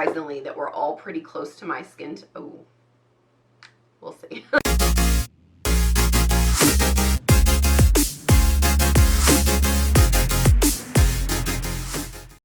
surprisingly, that were all pretty close to my skin. Oh, we'll see.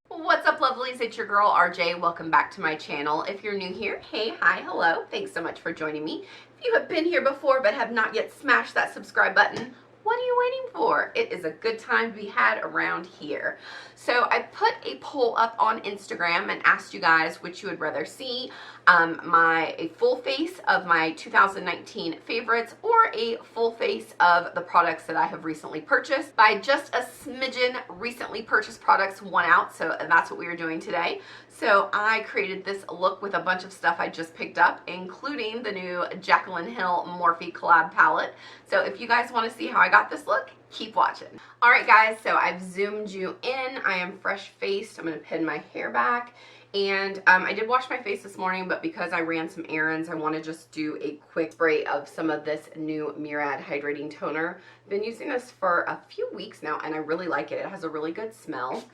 What's up, lovelies? It's your girl RJ. Welcome back to my channel. If you're new here, hey, hi, hello. Thanks so much for joining me. If you have been here before but have not yet smashed that subscribe button, what are you waiting for? It is a good time to be had around here. So I put a poll up on Instagram and asked you guys which you would rather see, a full face of my 2019 favorites or a full face of the products that I have recently purchased. By just a smidgen recently purchased products won out, so that's what we are doing today. So I created this look with a bunch of stuff I just picked up, including the new Jaclyn Morphe collab palette. So if you guys want to see how I got this look, keep watching. All right, guys, so I've zoomed you in. I am fresh faced. I'm going to pin my hair back. And I did wash my face this morning, but because I ran some errands, I want to just do a quick spray of some of this new Murad Hydrating toner. I've been using this for a few weeks now, and I really like it. It has a really good smell.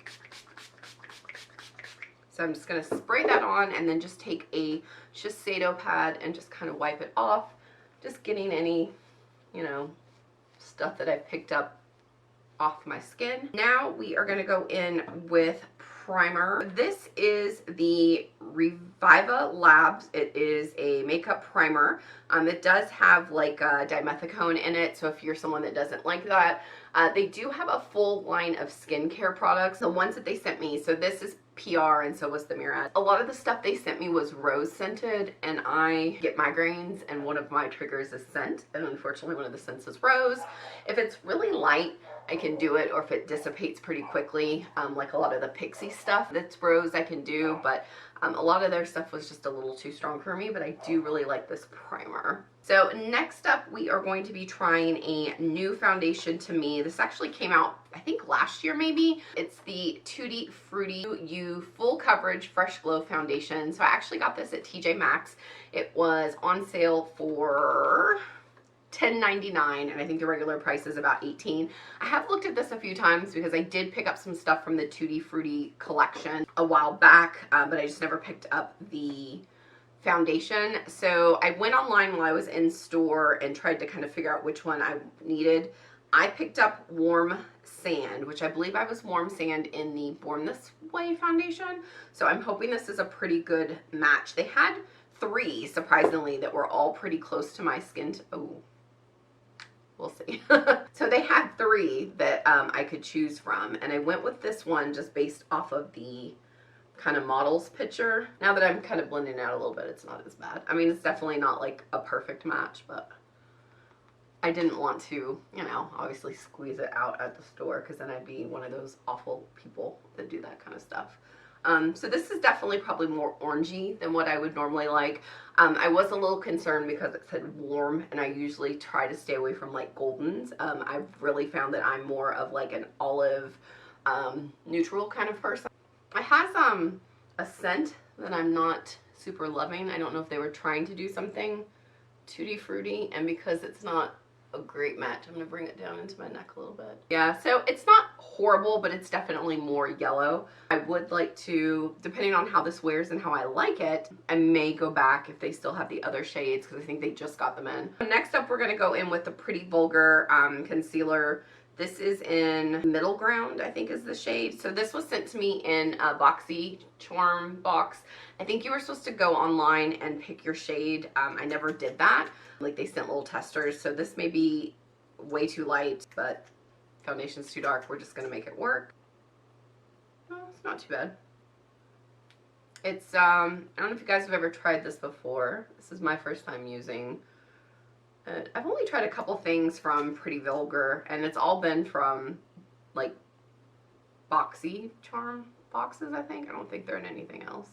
So I'm just going to spray that on and then just take a Shiseido pad and just kind of wipe it off. Just getting any, you know, stuff that I've picked up off my skin. Now we are going to go in with primer. This is the Reviva Labs. It is a makeup primer. It does have like a dimethicone in it, so if you're someone that doesn't like that, they do have a full line of skincare products. The ones that they sent me, so this is PR and so was the Murad. A lot of the stuff they sent me was rose scented, and I get migraines and one of my triggers is scent, and unfortunately one of the scents is rose. If it's really light, I can do it, or if it dissipates pretty quickly, like a lot of the Pixie stuff that's rose I can do, but a lot of their stuff was just a little too strong for me, but I do really like this primer. So next up, we are going to be trying a new foundation to me. This actually came out, I think, last year maybe. It's the Tutti Frutti You Full Coverage Fresh Glow Foundation. So I actually got this at TJ Maxx. It was on sale for $10.99, and I think the regular price is about $18. I have looked at this a few times because I did pick up some stuff from the Tutti Frutti collection a while back, but I just never picked up the foundation. So I went online while I was in store and tried to kind of figure out which one I needed. I picked up Warm Sand, which I believe I was Warm Sand in the Born This Way foundation. So I'm hoping this is a pretty good match. They had three, surprisingly, that were all pretty close to my skin. Oh, we'll see. So they had three that I could choose from, and I went with this one just based off of the kind of model's picture. Now that I'm kind of blending out a little bit, it's not as bad. I mean, it's definitely not like a perfect match, but I didn't want to, you know, obviously squeeze it out at the store, because then I'd be one of those awful people that do that kind of stuff. So this is definitely probably more orangey than what I would normally like. I was a little concerned because it said warm, and I usually try to stay away from like goldens. I've really found that I'm more of like an olive neutral kind of person. It has a scent that I'm not super loving. I don't know if they were trying to do something tutti frutti, and because it's not a great match, I'm gonna bring it down into my neck a little bit. Yeah, so it's not horrible, but it's definitely more yellow. I would like to, depending on how this wears and how I like it, I may go back if they still have the other shades, because I think they just got them in. Next up, we're gonna go in with the Pretty Vulgar concealer. This is in Middle Ground, I think is the shade. So this was sent to me in a boxy charm box. I think you were supposed to go online and pick your shade. I never did that. Like, they sent little testers, so this may be way too light, but foundation's too dark. We're just gonna make it work. Oh, it's not too bad. It's, I don't know if you guys have ever tried this before. This is my first time using it. I've only tried a couple things from Pretty Vulgar, and it's all been from, like, boxy charm boxes, I think. I don't think they're in anything else.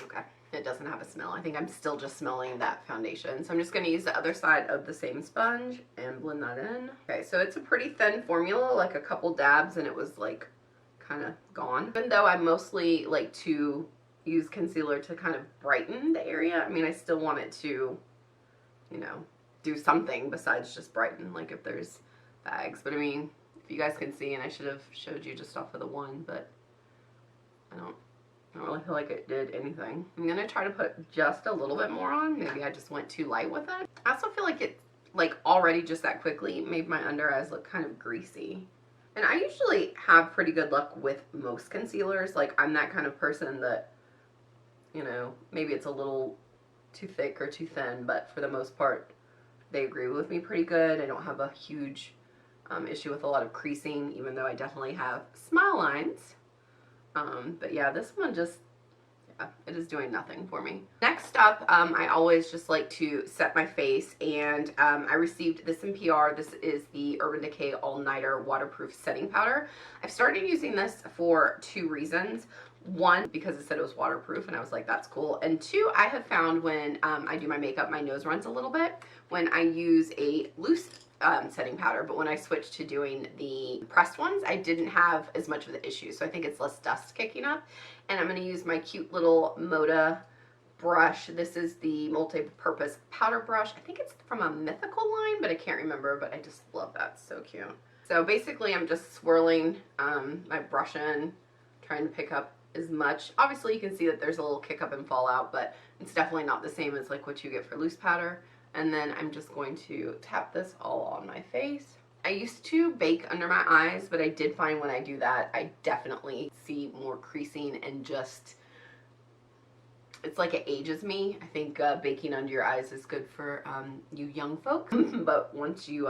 Okay. It doesn't have a smell. I think I'm still just smelling that foundation. So I'm just going to use the other side of the same sponge and blend that in. Okay, so it's a pretty thin formula, like a couple dabs, and it was like kind of gone. Even though I mostly like to use concealer to kind of brighten the area, I mean, I still want it to, you know, do something besides just brighten, like if there's bags. But I mean, if you guys can see, and I should have showed you just off of the one, but I don't really feel like it did anything. I'm gonna try to put just a little bit more on. Maybe I just went too light with it. I also feel like it, like already just that quickly made my under eyes look kind of greasy. And I usually have pretty good luck with most concealers. Like, I'm that kind of person that, you know, maybe it's a little too thick or too thin, but for the most part, they agree with me pretty good. I don't have a huge issue with a lot of creasing, even though I definitely have smile lines. But yeah, this one just, yeah, it is doing nothing for me. Next up, I always just like to set my face, and I received this in PR. This is the Urban Decay All Nighter Waterproof Setting Powder. I've started using this for 2 reasons. One, because it said it was waterproof, and I was like, that's cool. And 2, I have found when I do my makeup, my nose runs a little bit when I use a loose setting powder, but when I switched to doing the pressed ones, I didn't have as much of the issue. So I think it's less dust kicking up. And I'm going to use my cute little Moda brush. This is the multi-purpose powder brush. I think it's from a Mythical line, but I can't remember, but I just love that. So cute. So basically I'm just swirling my brush in, trying to pick up as much. Obviously you can see that there's a little kick up and fall out, but it's definitely not the same as like what you get for loose powder. And then I'm just going to tap this all on my face. I used to bake under my eyes, but I did find when I do that, I definitely see more creasing and just, it's like it ages me. I think baking under your eyes is good for you young folk, but once you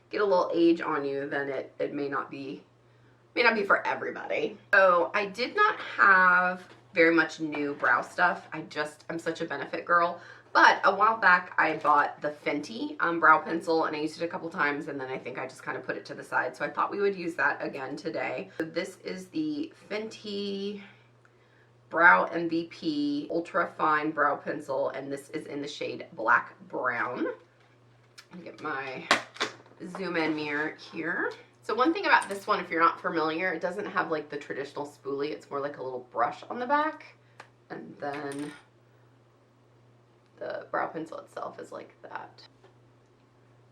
get a little age on you, then it may not be for everybody. So I did not have very much new brow stuff. I'm such a Benefit girl. But a while back, I bought the Fenty brow pencil, and I used it a couple times, and then I think I just kind of put it to the side. So I thought we would use that again today. So this is the Fenty Brow MVP Ultra Fine Brow Pencil, and this is in the shade Black Brown. Let me get my zoom in mirror here. So one thing about this one, if you're not familiar, it doesn't have like the traditional spoolie. It's more like a little brush on the back, and then the brow pencil itself is like that.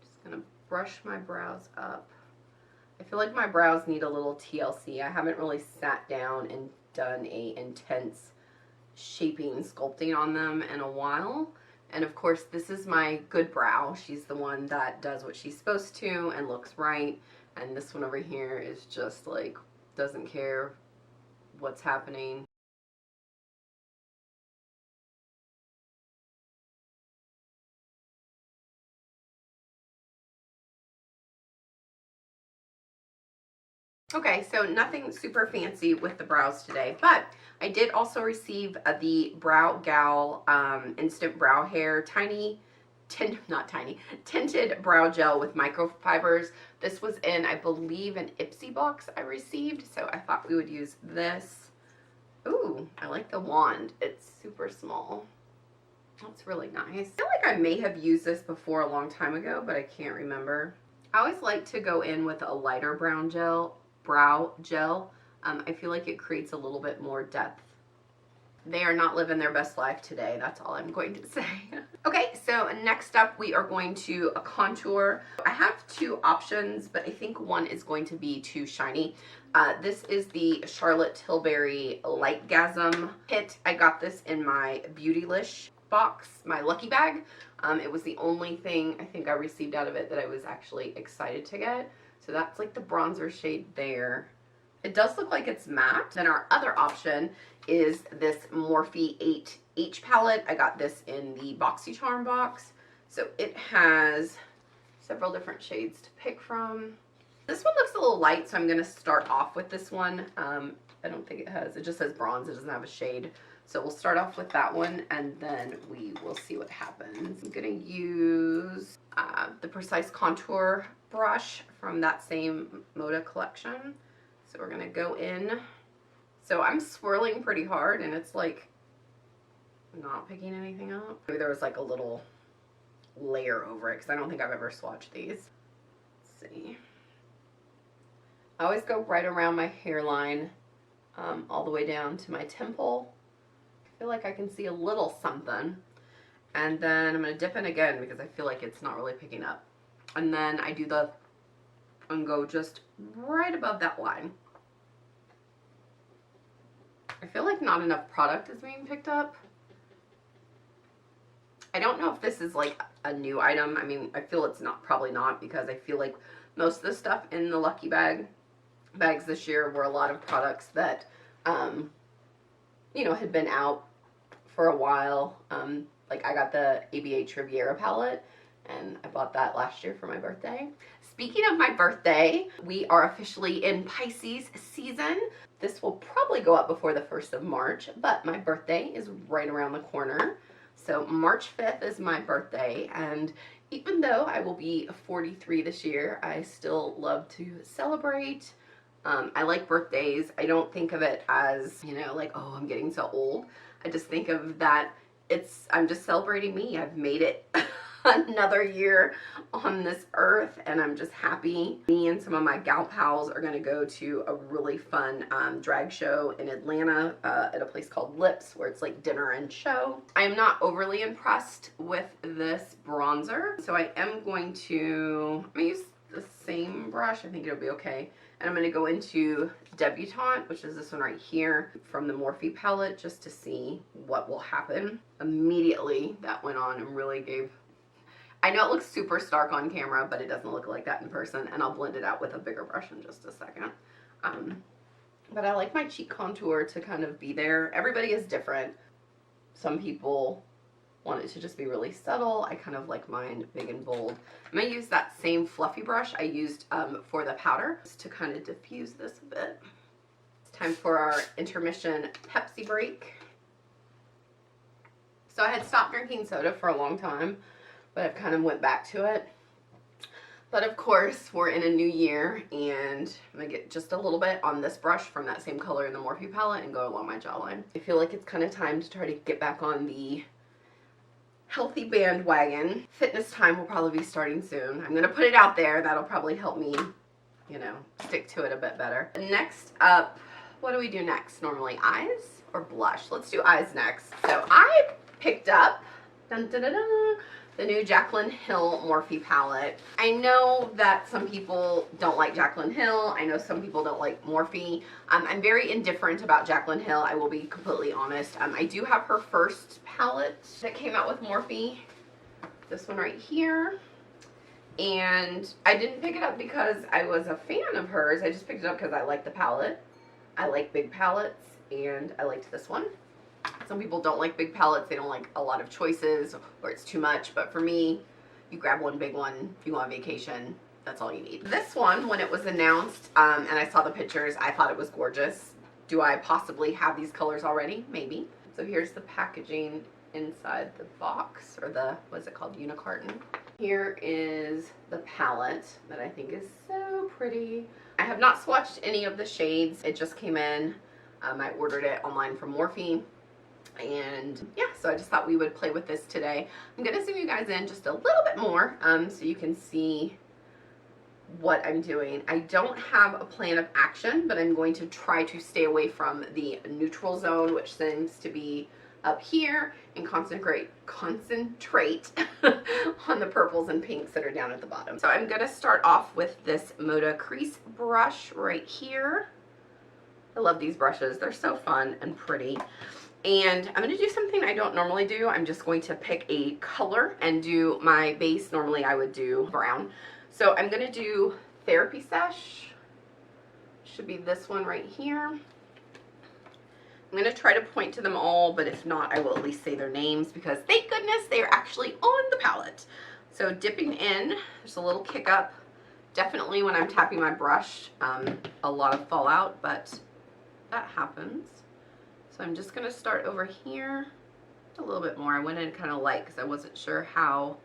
Just gonna brush my brows up. I feel like my brows need a little TLC. I haven't really sat down and done a intense shaping, sculpting on them in a while. And of course, this is my good brow. She's the one that does what she's supposed to and looks right. And this one over here is just like, doesn't care what's happening. Okay, so nothing super fancy with the brows today, but I did also receive the Brow Gal Instant Brow Hair tinted brow gel with microfibers. This was in, I believe, an Ipsy box I received, so I thought we would use this. Ooh, I like the wand. It's super small. That's really nice. I feel like I may have used this before a long time ago, but I can't remember. I always like to go in with a lighter brow gel. I feel like it creates a little bit more depth. They are not living their best life today. That's all I'm going to say. Okay, so next up we are going to contour. I have 2 options, but I think one is going to be too shiny. This is the Charlotte Tilbury Lightgasm kit. I got this in my Beautylish box, my lucky bag. It was the only thing I think I received out of it that I was actually excited to get. So that's like the bronzer shade there. It does look like it's matte. Then our other option is this Morphe BH Palette. I got this in the BoxyCharm box. So it has several different shades to pick from. This one looks a little light, so I'm going to start off with this one. I don't think it just says bronze. It doesn't have a shade. So we'll start off with that one, and then we will see what happens. I'm going to use the Precise Contour brush from that same Moda collection. So we're going to go in. So I'm swirling pretty hard, and it's like not picking anything up. Maybe there was like a little layer over it, because I don't think I've ever swatched these. Let's see. I always go right around my hairline, all the way down to my temple. I feel like I can see a little something. And then I'm going to dip in again because I feel like it's not really picking up. And then I do and go just right above that line. I feel feel like not enough product is being picked up. I don't know if this is like a new item. I mean, I feel it's not, probably not, because I feel like most of the stuff in the Lucky bags this year were a lot of products that, you know, had been out for a while. Like I got the BH Riviera palette, and I bought that last year for my birthday. Speaking of my birthday, we are officially in Pisces season. This will probably go up before the 1st of March, but my birthday is right around the corner. So March 5th is my birthday, and even though I will be 43 this year, I still love to celebrate. I like birthdays. I don't think of it as, you know, like, oh, I'm getting so old. I just think of that I'm just celebrating me. I've made it another year on this earth, and I'm just happy. Me and some of my gal pals are going to go to a really fun drag show in Atlanta at a place called Lips, where it's like dinner and show. I am not overly impressed with this bronzer, so I'm going to use the same brush. I think it'll be okay. And I'm going to go into Debutante, which is this one right here from the Morphe palette, just to see what will happen. Immediately that went on and really gave, I know it looks super stark on camera, but it doesn't look like that in person, and I'll blend it out with a bigger brush in just a second. But I like my cheek contour to kind of be there. Everybody is different. Some people want it to just be really subtle. I kind of like mine big and bold. I'm going to use that same fluffy brush I used for the powder just to kind of diffuse this a bit. It's time for our intermission Pepsi break. So I had stopped drinking soda for a long time, but I've kind of went back to it. But of course, we're in a new year, and I'm going to get just a little bit on this brush from that same color in the Morphe palette and go along my jawline. I feel like it's kind of time to try to get back on the healthy bandwagon. Fitness time will probably be starting soon. I'm going to put it out there. That'll probably help me, you know, stick to it a bit better. Next up, what do we do next? Normally eyes or blush? Let's do eyes next. So I picked up the new Jaclyn Hill Morphe palette. I know that some people don't like Jaclyn Hill. I know some people don't like Morphe. I'm very indifferent about Jaclyn Hill. I will be completely honest. I do have her first palette that came out with Morphe. This one right here. And I didn't pick it up because I was a fan of hers. I just picked it up because I like the palette. I like big palettes, and I liked this one. Some people don't like big palettes. They don't like a lot of choices, or it's too much. But for me, you grab one big one. If you go on vacation, that's all you need. This one, when it was announced and I saw the pictures, I thought it was gorgeous. Do I possibly have these colors already? Maybe. So here's the packaging inside the box, or the, what's it called, unicarton. Here is the palette that I think is so pretty. I have not swatched any of the shades. It just came in. I ordered it online from Morphe. And yeah, so I just thought we would play with this today. I'm going to zoom you guys in just a little bit more so you can see what I'm doing. I don't have a plan of action, but I'm going to try to stay away from the neutral zone, which seems to be up here, and concentrate on the purples and pinks that are down at the bottom. So I'm going to start off with this Moda crease brush right here. I love these brushes. They're so fun and pretty. And I'm going to do something I don't normally do. I'm just going to pick a color and do my base. Normally I would do brown. So I'm going to do Therapy Sesh. Should be this one right here. I'm going to try to point to them all, but if not, I will at least say their names, because thank goodness they are actually on the palette. So dipping in, there's a little kick up. Definitely when I'm tapping my brush, a lot of fallout, but that happens. So I'm just going to start over here a little bit more. I went in kind of light because I wasn't sure how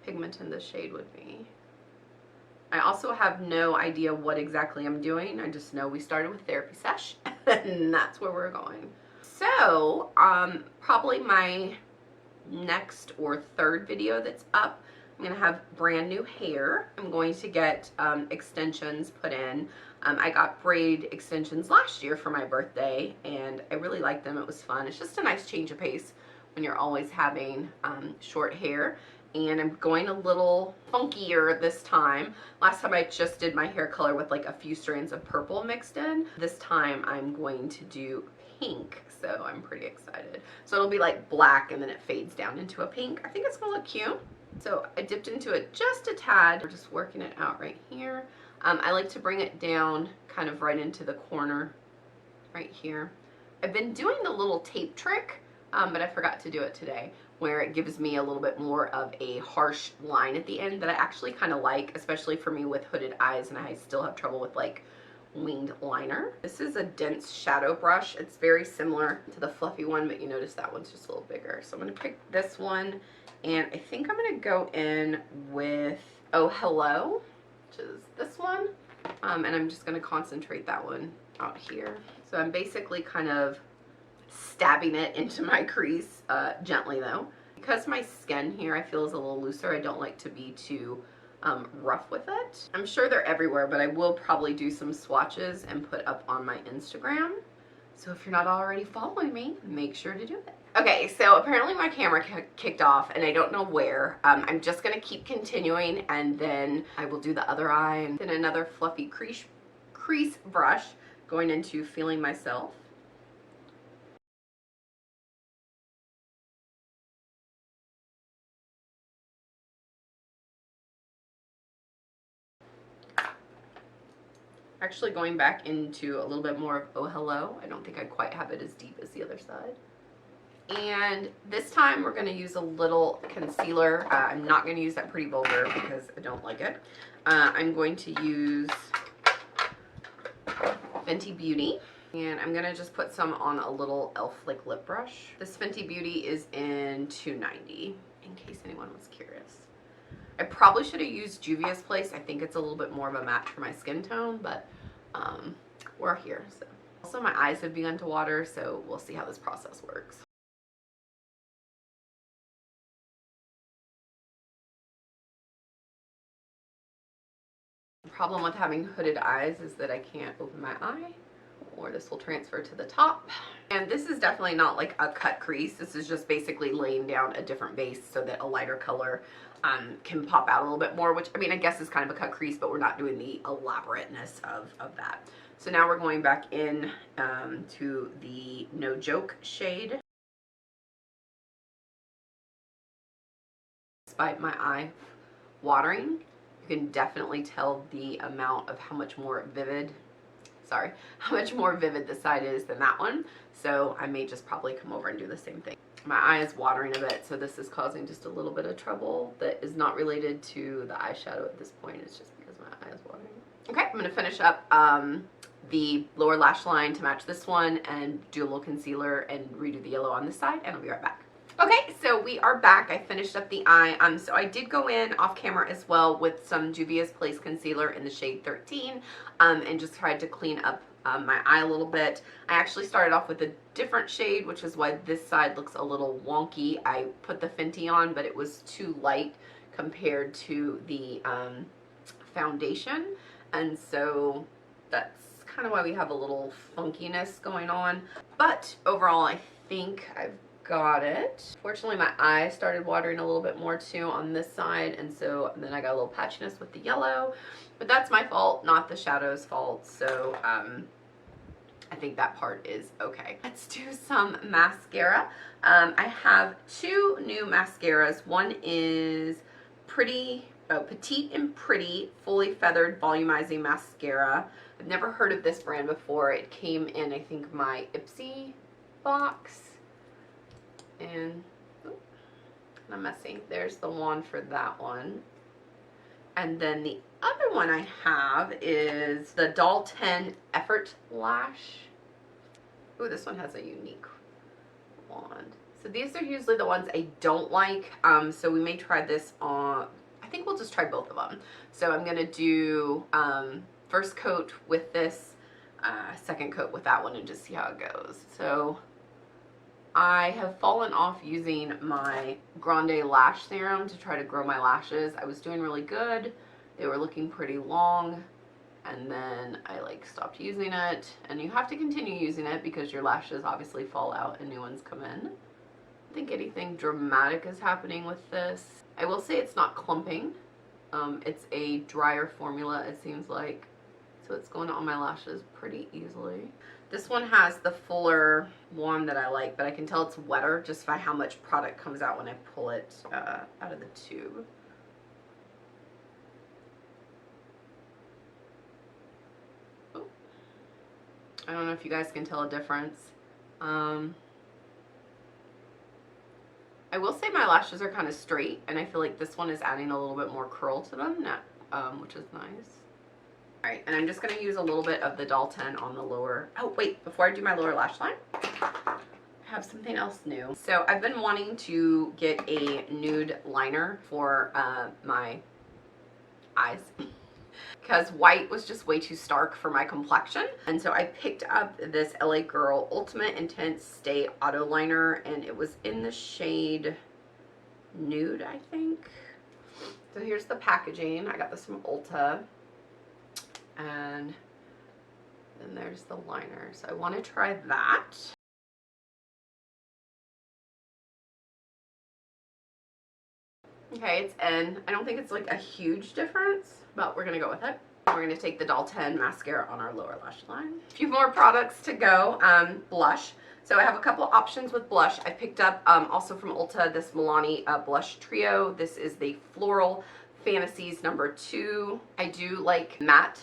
pigmented the shade would be. I also have no idea what exactly I'm doing. I just know we started with Therapy Sesh, and that's where we're going. So probably my next or third video that's up, I'm going to have brand new hair. I'm going to get extensions put in. I got braid extensions last year for my birthday, and I really liked them. It was fun. It's just a nice change of pace when you're always having short hair. and I'm going a little funkier this time. Last time I just did my hair color with like a few strands of purple mixed in. This time I'm going to do pink, so I'm pretty excited. So it'll be like black and then it fades down into a pink. I think it's gonna look cute. So I dipped into it just a tad. We're just working it out right here. I like to bring it down kind of right into the corner right here. I've been doing the little tape trick, but I forgot to do it today, where it gives me a little bit more of a harsh line at the end that I actually kind of like, especially for me with hooded eyes and I still have trouble with like winged liner. This is a dense shadow brush. It's very similar to the fluffy one, but you notice that one's just a little bigger. So I'm going to pick this one, and I think I'm going to go in with Oh Hello, which is this one, and I'm just going to concentrate that one out here. So I'm basically kind of stabbing it into my crease, gently though. Because my skin here I feel is a little looser, I don't like to be too rough with it. I'm sure they're everywhere, but I will probably do some swatches and put up on my Instagram. So if you're not already following me, make sure to do it. Okay, so apparently my camera kicked off and I don't know where. I'm just gonna keep continuing and then I will do the other eye and then another fluffy crease brush going into Feeling Myself. Actually going back into a little bit more of Oh Hello. I don't think I quite have it as deep as the other side. And this time we're going to use a little concealer. I'm not going to use that Pretty Vulgar because I don't like it. I'm going to use Fenty Beauty. And I'm going to just put some on a little e.l.f. like lip brush. This Fenty Beauty is in 290, in case anyone was curious. I probably should have used Juvia's Place. I think it's a little bit more of a match for my skin tone, but we're here. So. Also, my eyes have begun to water, so we'll see how this process works. The problem with having hooded eyes is that I can't open my eye, or this will transfer to the top. And this is definitely not like a cut crease. This is just basically laying down a different base so that a lighter color can pop out a little bit more, which I mean I guess is kind of a cut crease, but we're not doing the elaborateness of that. So now we're going back in to the No Joke shade. Despite my eye watering, you can definitely tell the amount of how much more vivid this side is than that one. So I may just probably come over and do the same thing. My eye is watering a bit, so this is causing just a little bit of trouble that is not related to the eyeshadow at this point. It's just because my eye is watering. Okay, I'm going to finish up the lower lash line to match this one and do a little concealer and redo the yellow on this side, and I'll be right back. Okay, so we are back. I finished up the eye. So I did go in off camera as well with some Juvia's Place concealer in the shade 13 and just tried to clean up my eye a little bit. I actually started off with a different shade, which is why this side looks a little wonky. I put the Fenty on, but it was too light compared to the foundation, and so that's kind of why we have a little funkiness going on. But overall, I think I've got it. Fortunately, my eye started watering a little bit more too on this side, and so then I got a little patchiness with the yellow, but that's my fault, not the shadow's fault. So I think that part is okay. Let's do some mascara. I have two new mascaras. One is Petite and Pretty Fully Feathered Volumizing Mascara. I've never heard of this brand before. It came in, I think, my Ipsy box. And I'm messy. There's the wand for that one. And then the other one I have is the Doll 10 Effort Lash. Ooh, this one has a unique wand. So these are usually the ones I don't like. So we may try this on, I think we'll just try both of them. So I'm going to do first coat with this, second coat with that one, and just see how it goes. So I have fallen off using my Grande Lash Serum to try to grow my lashes. I was doing really good. They were looking pretty long, and then I like stopped using it. And you have to continue using it because your lashes obviously fall out and new ones come in. I don't think anything dramatic is happening with this. I will say it's not clumping. It's a drier formula, it seems like. So it's going on my lashes pretty easily. This one has the fuller one that I like, but I can tell it's wetter just by how much product comes out when I pull it out of the tube. Oh. I don't know if you guys can tell a difference. I will say my lashes are kind of straight, and I feel like this one is adding a little bit more curl to them, which is nice. Alright, and I'm just going to use a little bit of the Doll 10 on the lower... Oh, wait, before I do my lower lash line, I have something else new. So I've been wanting to get a nude liner for my eyes. Because white was just way too stark for my complexion. And so I picked up this LA Girl Ultimate Intense Stay Auto Liner, and it was in the shade Nude, I think. So here's the packaging. I got this from Ulta. And then there's the liner. So I want to try that. Okay, it's in. I don't think it's like a huge difference, but we're going to go with it. We're going to take the Doll 10 mascara on our lower lash line. A few more products to go. Blush. So I have a couple options with blush. I picked up also from Ulta this Milani blush trio. This is the Floral Fantasies number 2. I do like matte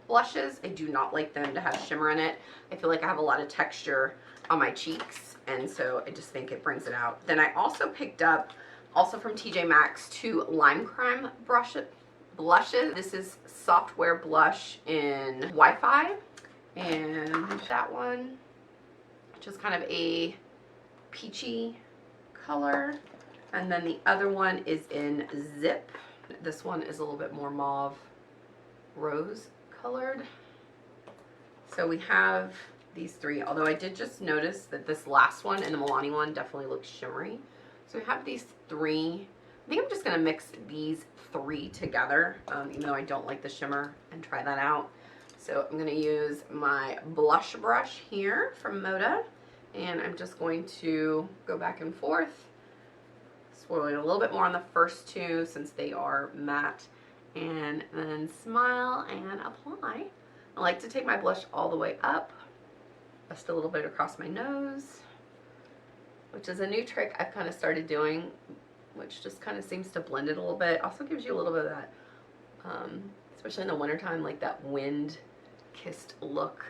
blushes. I do not like them to have shimmer in it. I feel like I have a lot of texture on my cheeks, and so I just think it brings it out. Then I also picked up, also from TJ Maxx, 2 Lime Crime blushes. This is Software Blush in Wi-Fi, and that one, which is kind of a peachy color. And then the other one is in Zip. This one is a little bit more mauve rose colored. So we have these 3, although I did just notice that this last one and the Milani one definitely looks shimmery. So we have these 3. I think I'm just going to mix these 3 together, even though I don't like the shimmer, and try that out. So I'm going to use my blush brush here from Moda, and I'm just going to go back and forth, swirling a little bit more on the first 2 since they are matte, and then smile and apply. I like to take my blush all the way up, just a little bit across my nose, which is a new trick I've kind of started doing, which just kind of seems to blend it a little bit. Also gives you a little bit of that, especially in the wintertime, like that wind-kissed look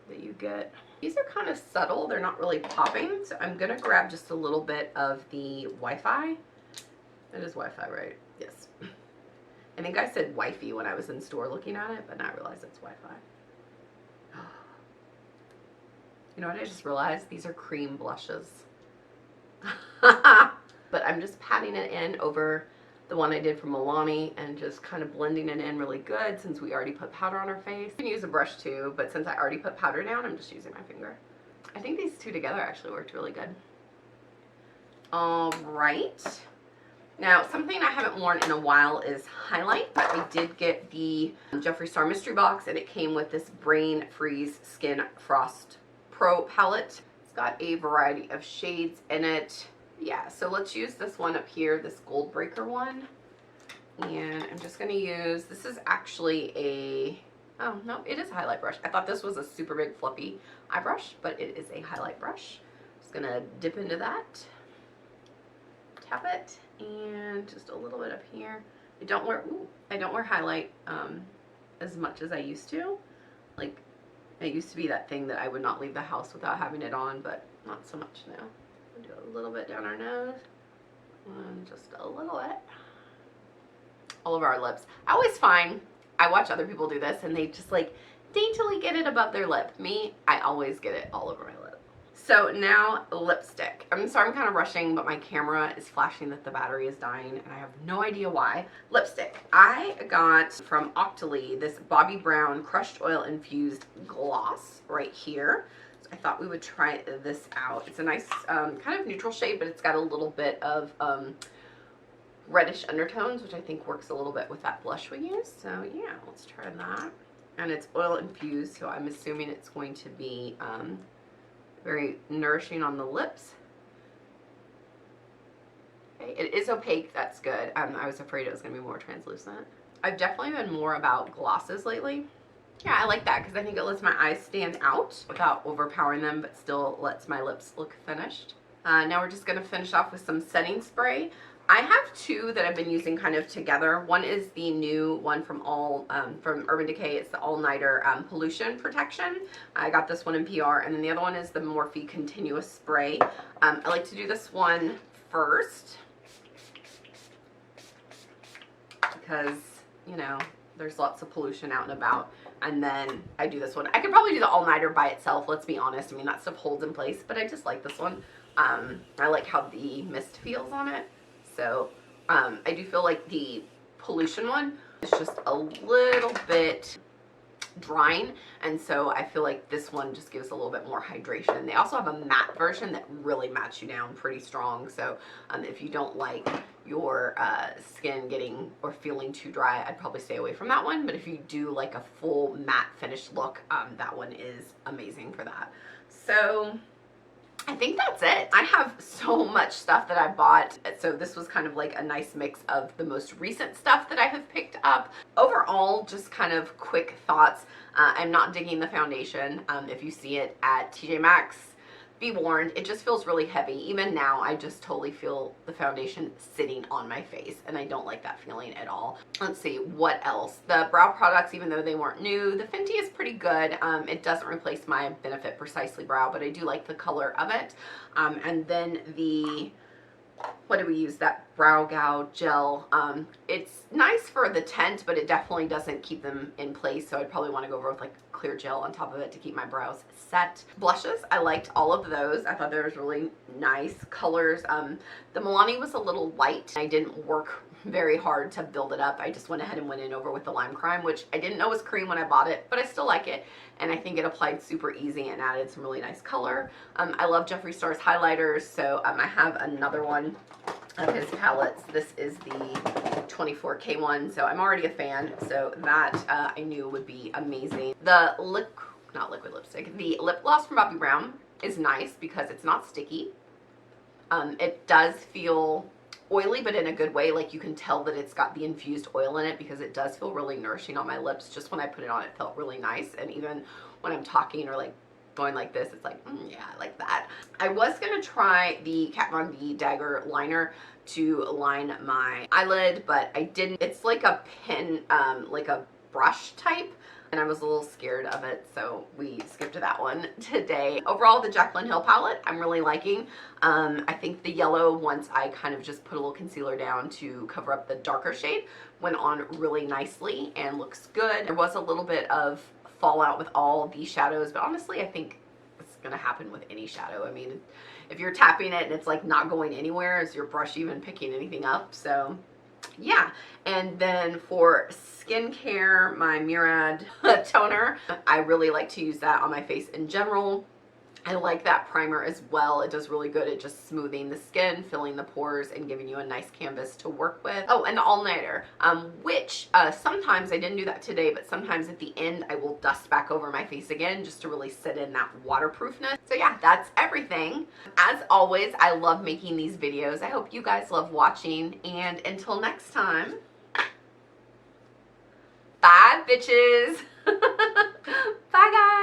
that you get. These are kind of subtle. They're not really popping, so I'm going to grab just a little bit of the Wi-Fi. It is Wi-Fi, right? Yes. I think I said wifey when I was in store looking at it, but now I realize it's Wi-Fi. You know what I just realized? These are cream blushes. But I'm just patting it in over the one I did from Milani and just kind of blending it in really good since we already put powder on our face. You can use a brush too, but since I already put powder down, I'm just using my finger. I think these 2 together actually worked really good. Alright. Now, something I haven't worn in a while is highlight, but I did get the Jeffree Star Mystery Box, and it came with this Brain Freeze Skin Frost Pro palette. It's got a variety of shades in it. Yeah, so let's use this one up here, this Gold Breaker one. And I'm just going to use, this is actually a, oh, no, it is a highlight brush. I thought this was a super big fluffy eye brush, but it is a highlight brush. Just going to dip into that, tap it, and just a little bit up here. I don't wear highlight as much as I used to. Like, it used to be that thing that I would not leave the house without having it on, but not so much now. Do a little bit down our nose, and just a little bit all over our lips. I always find, I watch other people do this, and they just like daintily get it above their lip. Me, I always get it all over my lip. So now lipstick. I'm sorry I'm kind of rushing, but my camera is flashing that the battery is dying, and I have no idea why. Lipstick. I got from Octoly this Bobbi Brown Crushed Oil Infused Gloss right here. I thought we would try this out. It's a nice kind of neutral shade, but it's got a little bit of reddish undertones, which I think works a little bit with that blush we used. So yeah, let's try that. And it's oil infused, so I'm assuming it's going to be very nourishing on the lips. Okay, it is opaque, that's good. I was afraid it was gonna be more translucent. I've definitely been more about glosses lately. Yeah, I like that because I think it lets my eyes stand out without overpowering them, but still lets my lips look finished. Now we're just gonna finish off with some setting spray. I have two that I've been using kind of together. One is the new one from Urban Decay. It's the All Nighter Pollution Protection. I got this one in PR, and then the other one is the Morphe Continuous Spray. I like to do this one first because, you know, there's lots of pollution out and about, and then I do this one. I could probably do the All Nighter by itself, let's be honest. I mean, that stuff holds in place, but I just like this one. I like how the mist feels on it. So I do feel like the pollution one is just a little bit drying, and so I feel like this one just gives a little bit more hydration. They also have a matte version that really mats you down pretty strong, so if you don't like your skin getting or feeling too dry, I'd probably stay away from that one. But if you do like a full matte finished look, that one is amazing for that. So I think that's it. I have so much stuff that I bought, so this was kind of like a nice mix of the most recent stuff that I have picked up. Overall, just kind of quick thoughts. I'm not digging the foundation. If you see it at TJ Maxx, be warned, it just feels really heavy. Even now, I just totally feel the foundation sitting on my face, and I don't like that feeling at all. Let's see, what else? The brow products, even though they weren't new, the Fenty is pretty good. It doesn't replace my Benefit Precisely Brow, but I do like the color of it. And then the, what do we use? That Brow Gouge gel. It's nice for the tint, but it definitely doesn't keep them in place, so I'd probably want to go over with like clear gel on top of it to keep my brows set. Blushes, I liked all of those. I thought there was really nice colors. The Milani was a little light. I didn't work very hard to build it up. I just went ahead and went in over with the Lime Crime, which I didn't know was cream when I bought it, but I still like it, and I think it applied super easy and added some really nice color. I love Jeffree Star's highlighters, so I have another one of his palettes. This is the 24K one, so I'm already a fan, so that I knew would be amazing. The not liquid lipstick, the lip gloss from Bobbi Brown is nice because it's not sticky. It does feel oily, but in a good way. Like, you can tell that it's got the infused oil in it because it does feel really nourishing on my lips. Just when I put it on, it felt really nice, and even when I'm talking or like going like this, it's like, yeah, I like that. I was gonna try the Kat Von D Dagger liner to line my eyelid, but I didn't. It's like a pin, like a brush type, and I was a little scared of it, so we skipped that one today. Overall, the Jaclyn Hill palette, I'm really liking. I think the yellow, once I kind of just put a little concealer down to cover up the darker shade, went on really nicely and looks good. There was a little bit of fallout with all these shadows, but honestly, I think it's gonna happen with any shadow. I mean, if you're tapping it and it's like not going anywhere, is your brush even picking anything up? So yeah. And then for skincare, my Murad toner, I really like to use that on my face in general. I like that primer as well. It does really good at just smoothing the skin, filling the pores, and giving you a nice canvas to work with. Oh, and the all-nighter, which sometimes, I didn't do that today, but sometimes at the end I will dust back over my face again just to really sit in that waterproofness. So yeah, that's everything. As always, I love making these videos. I hope you guys love watching, and until next time, bye bitches. Bye guys.